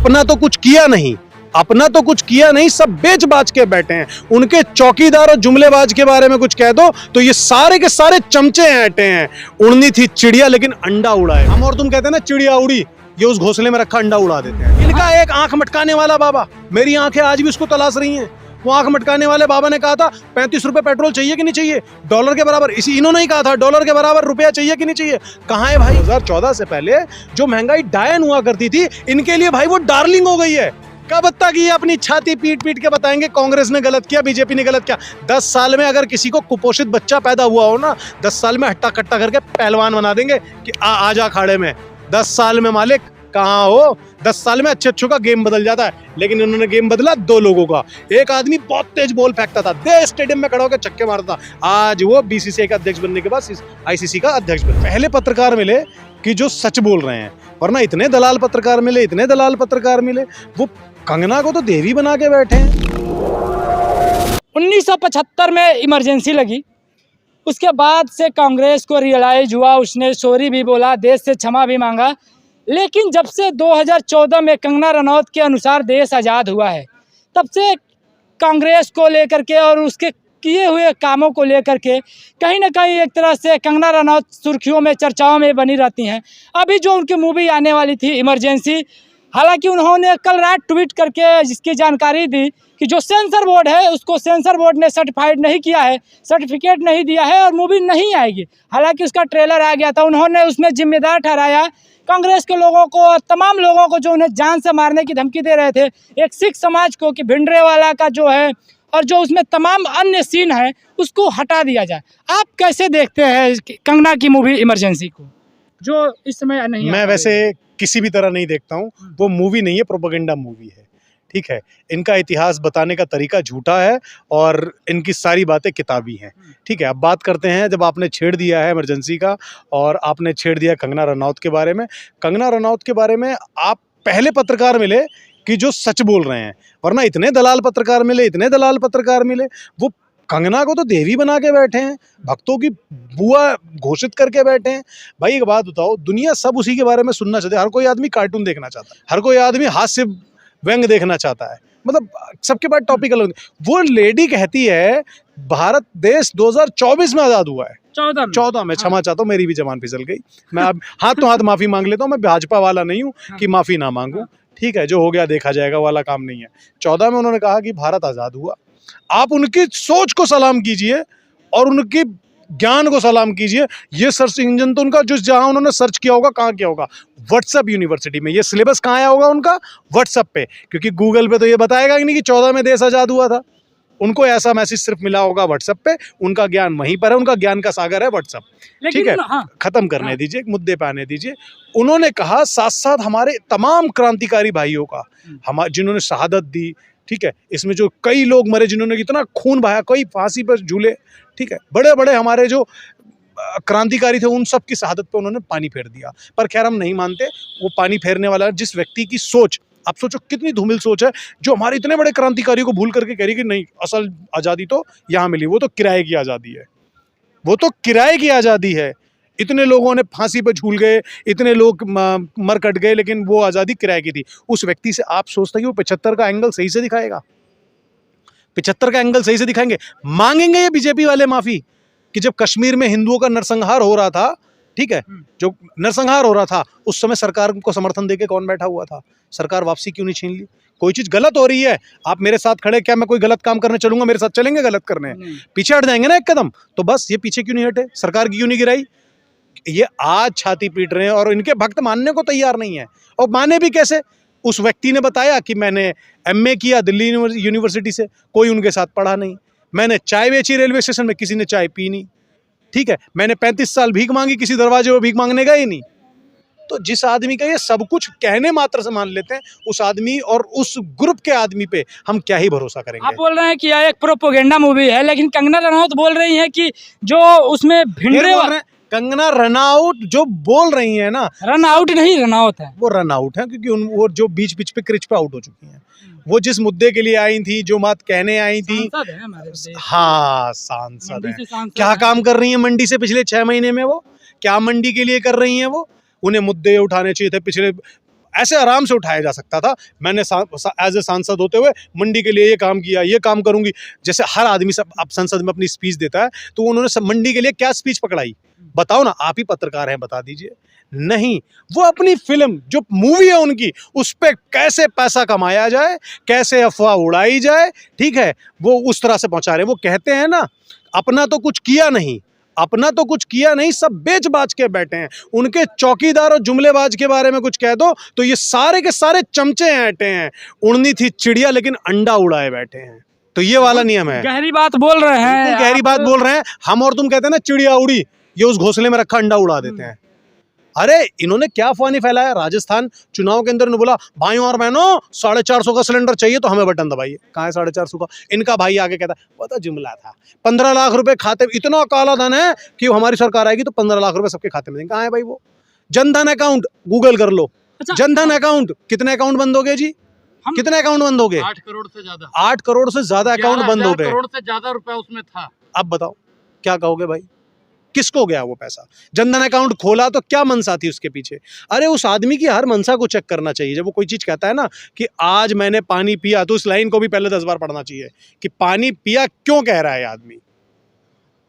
अपना तो कुछ किया नहीं, अपना तो कुछ किया नहीं, सब बेच बाच के बैठे हैं। उनके चौकीदार और जुमलेबाज के बारे में कुछ कह दो तो ये सारे के सारे चमचे हैं, अटे हैं। उड़नी थी चिड़िया लेकिन अंडा उड़ाए। हम और तुम कहते हैं ना चिड़िया उड़ी, ये उस घोंसले में रखा अंडा उड़ा देते हैं। इनका एक आंख मटकाने वाला बाबा, मेरी आंखें आज भी उसको तलाश रही हैं। वो आंख मटकाने वाले बाबा ने कहा था 35 रुपए पेट्रोल चाहिए कि नहीं चाहिए, डॉलर के बराबर, इसी इन्होंने ही कहा था डॉलर के बराबर रुपया चाहिए कि नहीं चाहिए। कहाँ है भाई? 2014 से पहले जो महंगाई डायन हुआ करती थी, इनके लिए भाई वो डार्लिंग हो गई है। कब तक ये अपनी छाती पीट पीट के बताएंगे कांग्रेस ने गलत किया, बीजेपी ने गलत किया। 10 साल में अगर किसी को कुपोषित बच्चा पैदा हुआ हो ना, 10 साल में हट्टा कट्टा करके पहलवान बना देंगे कि आ जा अखाड़े में। 10 साल में मालिक कहाँ हो? 10 साल में अच्छे अच्छों का गेम बदल जाता है, लेकिन इन्होंने गेम बदला 2 लोगों का। एक आदमी बहुत तेज बॉल फेंकता था, दे स्टेडियम में खड़ा होकर छक्के मारता, आज वो बीसीसीआई का अध्यक्ष बनने के बाद आईसीसी का अध्यक्ष बने। पहले पत्रकार मिले कि जो सच बोल रहे हैं, वरना इतने दलाल पत्रकार मिले, इतने दलाल पत्रकार मिले। वो कंगना को तो देवी बना के बैठे हैं। 1975 में इमरजेंसी लगी, उसके बाद से कांग्रेस को रियलाइज हुआ, उसने सॉरी भी बोला, देश से क्षमा भी मांगा। लेकिन जब से 2014 में कंगना रनौत के अनुसार देश आज़ाद हुआ है, तब से कांग्रेस को लेकर के और उसके किए हुए कामों को लेकर के कहीं ना कहीं एक तरह से कंगना रनौत सुर्खियों में, चर्चाओं में बनी रहती हैं। अभी जो उनकी मूवी आने वाली थी इमरजेंसी, हालांकि उन्होंने कल रात ट्वीट करके जिसकी जानकारी दी कि जो सेंसर बोर्ड है उसको सेंसर बोर्ड ने सर्टिफाइड नहीं किया है, सर्टिफिकेट नहीं दिया है और मूवी नहीं आएगी। हालांकि उसका ट्रेलर आ गया था। उन्होंने उसमें जिम्मेदार ठहराया कांग्रेस के लोगों को, तमाम लोगों को जो उन्हें जान से मारने की धमकी दे रहे थे, एक सिख समाज को कि भिंडरेवाला का जो है और जो उसमें तमाम अन्य सीन है उसको हटा दिया जाए। आप कैसे देखते हैं कंगना की मूवी इमरजेंसी को, जो इस समय नहीं? मैं वैसे किसी भी तरह नहीं देखता हूँ, वो मूवी नहीं है, प्रोपेगेंडा मूवी है। ठीक है, इनका इतिहास बताने का तरीका झूठा है और इनकी सारी बातें किताबी हैं। ठीक है, अब बात करते हैं, जब आपने छेड़ दिया है इमरजेंसी का और आपने छेड़ दिया कंगना रनौत के बारे में। कंगना रनौत के बारे में आप पहले पत्रकार मिले कि जो सच बोल रहे हैं, वरना इतने दलाल पत्रकार मिले, इतने दलाल पत्रकार मिले। वो कंगना को तो देवी बना के बैठे हैं, भक्तों की बुआ घोषित करके बैठे हैं। भाई एक बात बताओ, दुनिया सब उसी के बारे में सुनना चाहती है। हर कोई आदमी कार्टून देखना चाहता है, हर कोई आदमी हास्य व्यंग देखना चाहता है, मतलब सबके पास टॉपिक अलग। वो लेडी कहती है भारत देश 2024 में आज़ाद हुआ है, 14 में। क्षमा चाहता हूँ, मेरी भी जबान फिसल गई। मैं अब हाथ तो हाथ माफ़ी मांग लेता हूँ, मैं भाजपा वाला नहीं हूँ कि माफ़ी ना मांगूँ। ठीक है, जो हो गया देखा जाएगा वाला काम नहीं है। 14 में उन्होंने कहा कि भारत आज़ाद हुआ। आप उनकी सोच को सलाम कीजिए और उनकी ज्ञान को सलाम कीजिए। ये सर्च इंजन तो उनका जो जहां उन्होंने सर्च किया होगा, कहाँ किया होगा? व्हाट्सएप यूनिवर्सिटी में। ये सिलेबस कहाँ आया होगा उनका? व्हाट्सएप पे, क्योंकि गूगल पे तो ये बताएगा कि नहीं कि 14 में देश आज़ाद हुआ था। उनको ऐसा मैसेज सिर्फ मिला होगा व्हाट्सएप पे। उनका ज्ञान वहीं पर है, उनका ज्ञान का सागर है व्हाट्सएप। ठीक है, खत्म करने दीजिए, एक मुद्दे पे आने दीजिए। उन्होंने कहा साथ साथ हमारे तमाम क्रांतिकारी भाइयों का, हम जिन्होंने शहादत दी, ठीक है, इसमें जो कई लोग मरे, जिन्होंने इतना खून बहाया, कई फांसी पर झूले, ठीक है, बड़े बड़े हमारे जो क्रांतिकारी थे, उन सब की शहादत पे उन्होंने पानी फेर दिया। पर खैर हम नहीं मानते, वो पानी फेरने वाला जिस व्यक्ति की सोच, आप सोचो कितनी धूमिल सोच है, जो हमारे इतने बड़े क्रांतिकारियों को भूल करके कह रही कि नहीं, असल आज़ादी तो यहाँ मिली, वो तो किराए की आज़ादी है, वो तो किराए की आज़ादी है। इतने लोगों ने फांसी पर झूल गए, इतने लोग मर कट गए, लेकिन वो आज़ादी किराए की थी। उस व्यक्ति से आप सोचते हैं कि वो 75 का एंगल सही से दिखाएगा? 75 का एंगल सही से दिखाएंगे? मांगेंगे ये बीजेपी वाले माफ़ी कि जब कश्मीर में हिंदुओं का नरसंहार हो रहा था, ठीक है, जो नरसंहार हो रहा था, उस समय सरकार को समर्थन देके कौन बैठा हुआ था? सरकार वापसी क्यों नहीं छीन ली? कोई चीज़ गलत हो रही है, आप मेरे साथ खड़े, क्या मैं कोई गलत काम करने चलूंगा, मेरे साथ चलेंगे गलत करने? पीछे हट जाएंगे ना एक कदम। तो बस ये पीछे क्यों नहीं हटे? सरकार की क्यों नहीं गिराई? ये आज छाती पीट रहे हैं और इनके भक्त मानने को तैयार नहीं है। और माने भी कैसे? उस व्यक्ति ने बताया कि मैंने एमए किया दिल्ली यूनिवर्सिटी से, कोई उनके साथ पढ़ा नहीं। मैंने चाय बेची रेलवे स्टेशन में, किसी ने चाय पी नहीं। ठीक है, मैंने 35 साल भीख मांगी, किसी दरवाजे में भीख मांगने गए ही नहीं। तो जिस आदमी का ये सब कुछ कहने मात्र से मान लेते हैं, उस आदमी और उस ग्रुप के आदमी पे हम क्या ही भरोसा करेंगे? आप बोल रहे हैं कि यह एक प्रोपेगेंडा मूवी है, लेकिन कंगना रनौत बोल रही हैं कि जो उसमें भिंडरे, कंगना रनआउट जो बोल रही है ना, रन आउट नहीं, रनआउट है, वो रन आउट है, क्योंकि वो जो बीच बीच पे क्रिच पे आउट हो चुकी हैं। वो जिस मुद्दे के लिए आई थी, जो बात कहने आई थी, हाँ सांसद है। क्या काम कर रही है मंडी से पिछले 6 महीने में? वो क्या मंडी के लिए कर रही हैं? वो उन्हें मुद्दे उठाने चाहिए थे पिछले ऐसे आराम से उठाया जा सकता था। मैंने एज ए सांसद होते हुए मंडी के लिए ये काम किया, ये काम करूंगी, जैसे हर आदमी सब अब संसद में अपनी स्पीच देता है, तो उन्होंने सब मंडी के लिए क्या स्पीच पकड़ाई? बताओ ना, आप ही पत्रकार हैं, बता दीजिए। नहीं, वो अपनी फिल्म जो मूवी है उनकी, उस पर कैसे पैसा कमाया जाए, कैसे अफवाह उड़ाई जाए, ठीक है, वो उस तरह से पहुंचा रहे। वो कहते हैं ना, अपना तो कुछ किया नहीं, अपना तो कुछ किया नहीं, सब बेच बाच के बैठे हैं। उनके चौकीदार और जुमलेबाज के बारे में कुछ कह दो तो ये सारे के सारे चमचे ऐंठे हैं। उड़नी थी चिड़िया लेकिन अंडा उड़ाए बैठे हैं। तो ये वाला नियम है। गहरी बात बोल रहे हैं, गहरी बात बोल रहे हैं। हम और तुम कहते हैं ना चिड़िया उड़ी, ये उस घोंसले में रखा अंडा उड़ा देते हैं। अरे इन्होंने क्या अफवाह नहीं फैलाया। राजस्थान चुनाव के अंदर इन्होंने बोला, भाइयों और बहनों 450 का सिलेंडर चाहिए तो हमें बटन दबाइए। कहाँ है 450 का? इनका भाई आगे कहता है वो तो जुमला था, 15 लाख रुपए खाते, इतना काला धन है कि हमारी सरकार आएगी तो 15 लाख रुपए सबके खाते में देंगे। कहाँ है भाई वो? जनधन अकाउंट गूगल कर लो। अच्छा, जनधन अकाउंट, कितने अकाउंट बंद हो गए जी? कितने अकाउंट बंद हो गए? 8 करोड़ से ज्यादा। 8 करोड़ से ज्यादा अकाउंट बंद हो गए। करोड़ से ज्यादा रुपया उसमें था। अब बताओ क्या कहोगे भाई? किसको गया वो पैसा? जनधन अकाउंट खोला तो क्या मनसा थी उसके पीछे? अरे उस आदमी की हर मनसा को चेक करना चाहिए। जब वो कोई चीज कहता है ना कि आज मैंने पानी पिया, तो उस लाइन को भी पहले 10 बार पढ़ना चाहिए कि पानी पिया क्यों कह रहा है आदमी।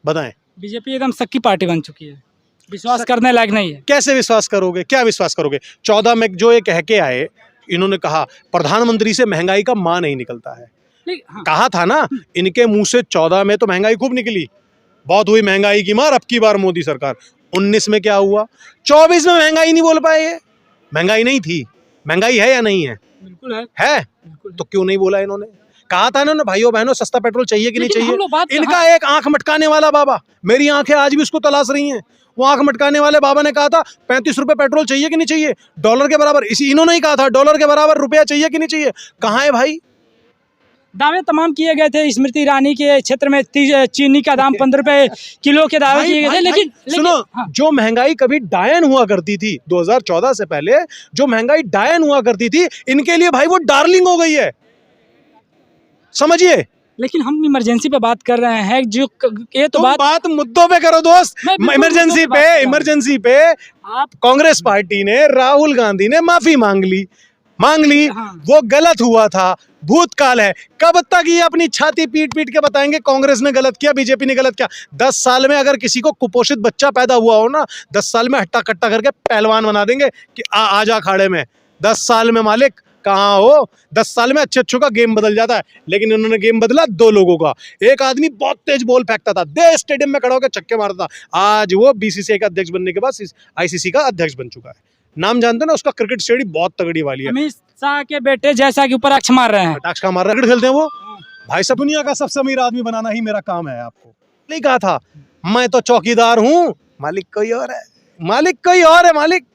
बताएं। बीजेपी एकदम सक्की पार्टी बन चुकी है, विश्वास करने लायक नहीं है। कैसे विश्वास करोगे? क्या विश्वास करोगे? 14 में जो ये कह के आए, इन्होंने कहा प्रधानमंत्री से महंगाई का मान नहीं निकलता है। हाँ। कहा था ना इनके मुंह से। 14 में तो महंगाई खूब निकली, बहुत हुई महंगाई की मार अब की बार मोदी सरकार। 19 में क्या हुआ? 24 में महंगाई नहीं बोल पाए। ये महंगाई नहीं थी। महंगाई है या नहीं है? बिल्कुल है। है तो क्यों नहीं बोला इन्होंने? कहा था इन्होंने भाइयों बहनों सस्ता पेट्रोल चाहिए कि नहीं चाहिए। इनका एक आंख मटकाने वाला बाबा, मेरी आंखें आज भी उसको तलाश रही हैं, वो आंख मटकाने वाले बाबा ने कहा था 35 रुपए पेट्रोल चाहिए कि नहीं चाहिए, डॉलर के बराबर। इसी इन्होंने ही कहा था डॉलर के बराबर रुपया चाहिए कि नहीं चाहिए। कहाँ है भाई? दावे तमाम किए गए थे। स्मृति ईरानी के क्षेत्र में चीनी का दाम 15 रुपए किलो के दावे किए गए थे। लेकिन सुनो, हाँ। जो महंगाई कभी डायन हुआ करती थी 2014 से पहले, जो महंगाई डायन हुआ करती थी, इनके लिए भाई वो डार्लिंग हो गई है, समझिए। लेकिन हम इमरजेंसी पे बात कर रहे हैं, जो ये तो बात मुद्दों पे करो दोस्त। इमरजेंसी पे आप कांग्रेस पार्टी ने, राहुल गांधी ने माफी मांग ली। हाँ। वो गलत हुआ था, भूतकाल है। कब तक ये अपनी छाती पीट पीट के बताएंगे कांग्रेस ने गलत किया, बीजेपी ने गलत किया? 10 साल में अगर किसी को कुपोषित बच्चा पैदा हुआ हो ना, 10 साल में हट्टा कट्टा करके पहलवान बना देंगे कि आ जा अखाड़े में। 10 साल में मालिक कहाँ हो? 10 साल में अच्छे का गेम बदल जाता है। लेकिन उन्होंने गेम बदला 2 लोगों का। एक आदमी बहुत तेज बॉल फेंकता था, देश स्टेडियम में खड़ा होकर छक्के मारता था। आज वो बीसीसीआई का अध्यक्ष बनने के बाद आईसीसी का अध्यक्ष बन चुका है। नाम जानते ना उसका? क्रिकेट स्टेडी बहुत तगड़ी वाली है। अमित शाह के बेटे जैसा कि ऊपर अक्ष मार रहे हैं। अक्ष का मार रहे, क्रिकेट खेलते हैं वो। भाई साहब, दुनिया का सबसे अमीर आदमी बनाना ही मेरा काम है। आपको नहीं कहा था मैं तो चौकीदार हूँ, मालिक कोई और है, मालिक कोई और है। मालिक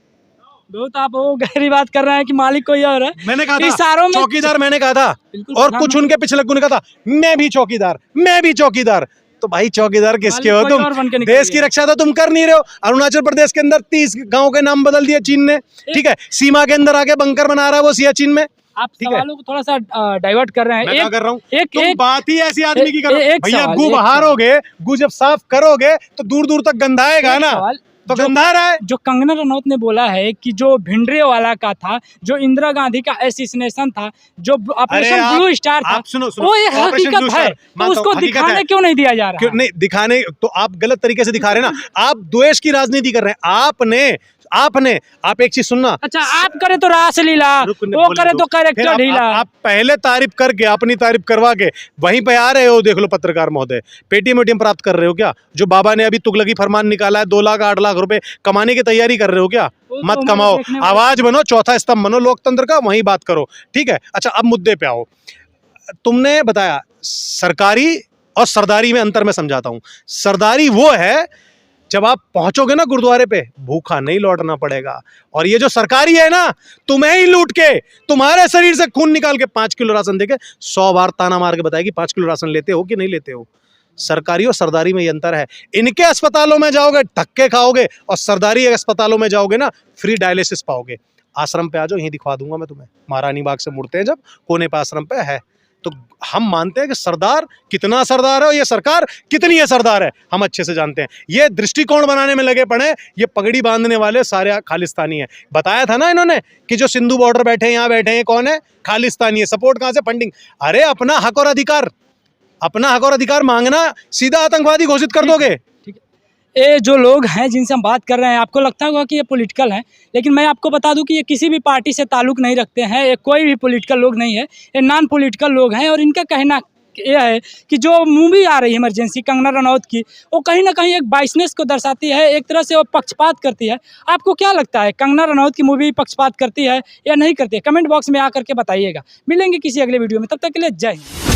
बहुत आप वो गहरी बात कर रहे हैं कि मालिक कोई और है। मैंने कहा था इशारों में चौकीदार, मैंने कहा था। और कुछ उनके पिछले ने कहा था मैं भी चौकीदार, मैं भी चौकीदार। तो भाई चौकीदार किसके हो तुम? देश की रक्षा तो तुम कर नहीं रहे हो। अरुणाचल प्रदेश के अंदर 30 गांव के नाम बदल दिए चीन ने, ठीक है। सीमा के अंदर आके बंकर बना रहा है वो सियाचिन में। आप सवालों को थोड़ा सा डाइवर्ट कर रहे हैं। मैं क्या कर रहा हूँ? एक बात ही ऐसी आदमी की करो भैया। गू बहारोगे, गू जब साफ करोगे तो दूर दूर तक गंधाएगा ना, तो गंधा रहा है। जो कंगना रनौत ने बोला है कि जो भिंडरे वाला का था, जो इंदिरा गांधी का एसोसिएशन था, जो ऑपरेशन ब्लू स्टार था, वो एक हकीकत है। तो उसको दिखाने क्यों नहीं दिया जा रहा? नहीं दिखाने तो आप गलत तरीके से दिखा रहे हैं ना। आप द्वेष की राजनीति कर रहे हैं। आप एक चीज सुनना। अच्छा, आप करे तो रासलीला, वो करे तो कैरेक्टर ढीला। आप पहले तारीफ करके, अपनी तारीफ करवा के वहीं पे आ रहे हो। देख लो पत्रकार महोदय, पेटीएम प्राप्त कर रहे हो क्या? जो बाबा ने अभी तुगलकी फरमान निकाला है, 2 लाख 8 लाख रुपए कमाने की तैयारी कर रहे हो क्या? मत कमाओ, आवाज बनो, चौथा स्तंभ बनो लोकतंत्र का, वहीं बात करो, ठीक है। अच्छा, अब मुद्दे पे आओ। तुमने बताया सरकारी और सरदारी में अंतर मैं समझाता हूं। सरदारी वो है जब आप पहुंचोगे ना गुरुद्वारे पे, भूखा नहीं लौटना पड़ेगा। और ये जो सरकारी है ना, तुम्हें ही लूट के, तुम्हारे शरीर से खून निकाल के 5 किलो राशन देके 100 बार ताना मार के बताएगी 5 किलो राशन लेते हो कि नहीं लेते हो। सरकारी और सरदारी में ये अंतर है। इनके अस्पतालों में जाओगे धक्के खाओगे, और सरदारी अस्पतालों में जाओगे ना फ्री डायलिसिस पाओगे। आश्रम पे आ जाओ, यहीं दिखवा दूंगा मैं तुम्हें। महारानी बाग से मुड़ते हैं जब, कोने पे आश्रम पे है, तो हम मानते हैं कि सरदार कितना सरदार है और ये सरकार कितनी है सरदार है, हम अच्छे से जानते हैं। ये दृष्टिकोण बनाने में लगे पड़े, ये पगड़ी बांधने वाले सारे खालिस्तानी है। बताया था ना इन्होंने कि जो सिंधु बॉर्डर बैठे हैं, यहाँ बैठे हैं, कौन है? खालिस्तानी है। सपोर्ट कहाँ से? फंडिंग। अरे अपना हक और अधिकार मांगना, सीधा आतंकवादी घोषित कर दोगे। ये जो लोग हैं जिनसे हम बात कर रहे हैं, आपको लगता होगा कि ये पॉलिटिकल हैं, लेकिन मैं आपको बता दूं कि ये किसी भी पार्टी से ताल्लुक़ नहीं रखते हैं, ये कोई भी पॉलिटिकल लोग नहीं है, ये नॉन पॉलिटिकल लोग हैं। और इनका कहना यह है कि जो मूवी आ रही है इमरजेंसी कंगना रनौत की, वो कहीं ना कहीं एक बाइसनेस को दर्शाती है, एक तरह से वो पक्षपात करती है। आपको क्या लगता है, कंगना रनौत की मूवी पक्षपात करती है या नहीं करती है? कमेंट बॉक्स में आकर के बताइएगा। मिलेंगे किसी अगले वीडियो में, तब तक के लिए जय हिंद।